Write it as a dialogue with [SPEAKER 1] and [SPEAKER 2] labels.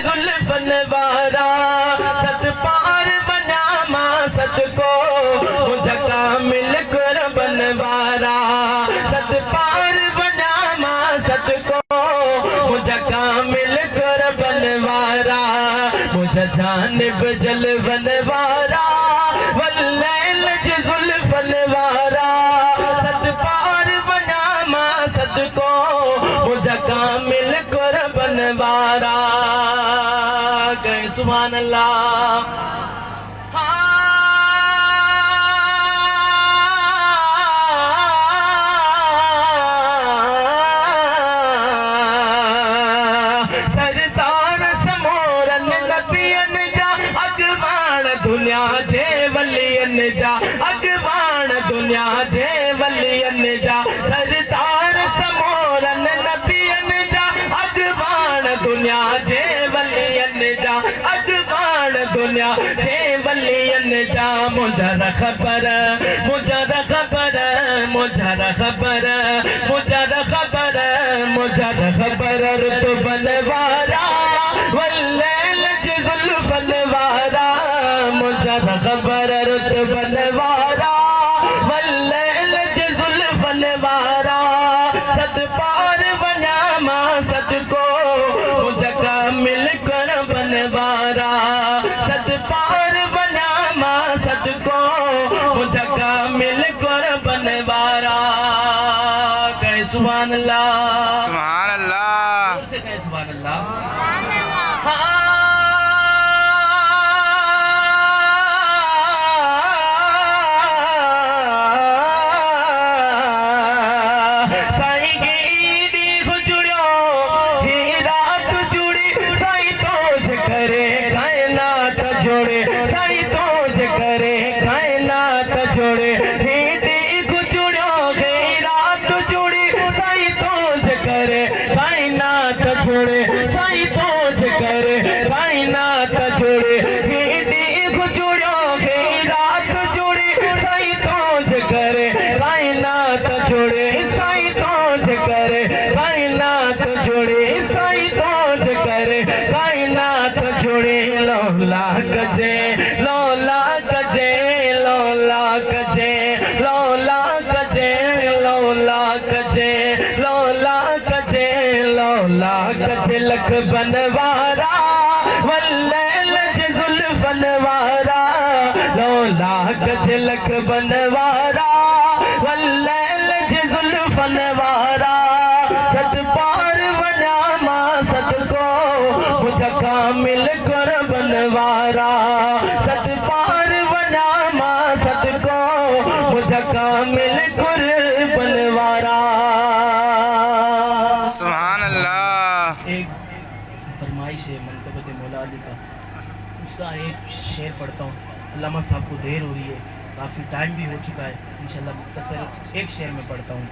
[SPEAKER 1] जुल्फन वारा सत पार बना मां सत को मुझका मिल कर बनवारा सत पार बना मां सत को मुझका मिल कर बनवारा मुझे जानिब जल बनवारा वल्लैल जुल्फन वारा सत पार बना मां सत को मुझका मिल कर बनवारा गए सुभान अल्लाह। सरदार समोरन नबियन जा अगवान दुनिया जे वलियन जा अगवान दुनिया जे वलियन जा सरदार समोरन नबियन जा अगवान दुनिया जे वलियन जा अगवान दुनिया जे वलियन जा मुझे खबर मुझे खबर मुझे खबर मुझे खबर मुझे खबर तो बनवारा वल्लैल जुल्फन वारा मुझे खबर तो बनवारा वल्लैल जुल्फन वारा सत पार बना मां सत को मुझका मिल कर बनवारा सत पार बना मां सत को मुझका मिल कर बनवारा कहे सुभान अल्लाह
[SPEAKER 2] सुभान अल्लाह।
[SPEAKER 1] जोर से कहे सुभान अल्लाह। साईं गिरी गुजरियो ही रात जुड़ी साईं तोज करे कायनात जोड़े साईं तोज करे कायनात जोड़े हीडी गुजरियो ही रात जुड़ी साईं तोज करे कायनात जोड़े साईं तोज करे कायनात जोड़े हीडी गुजरियो ही रात जुड़ी साईं तोज करे कायनात जोड़े साईं तोज करे कायनात जोड़े साईं तोज करे कायनात जोड़े लौला कजे लौला कजे लौला कजे लौला कजे लौला कजे लौला कजे लौला कजे लख बनवारा वल्लैल जुल्फन वारा लौला कजे लख बनवारा वल्लैल जुल्फन वारा सत पार बना मां सत को मुझका मिल कर बनवारा सत पार बना मां सत को मुझका मिल कर बनवारा।
[SPEAKER 2] सुभान अल्लाह।
[SPEAKER 1] एक फरमाइश है मंतबत मौला अली का, उसका एक शेर पढ़ता हूँ। अल्लामा साहब को देर हो रही है, काफ़ी टाइम भी हो चुका है, इंशाल्लाह मुख्तसर एक शेर में पढ़ता हूँ।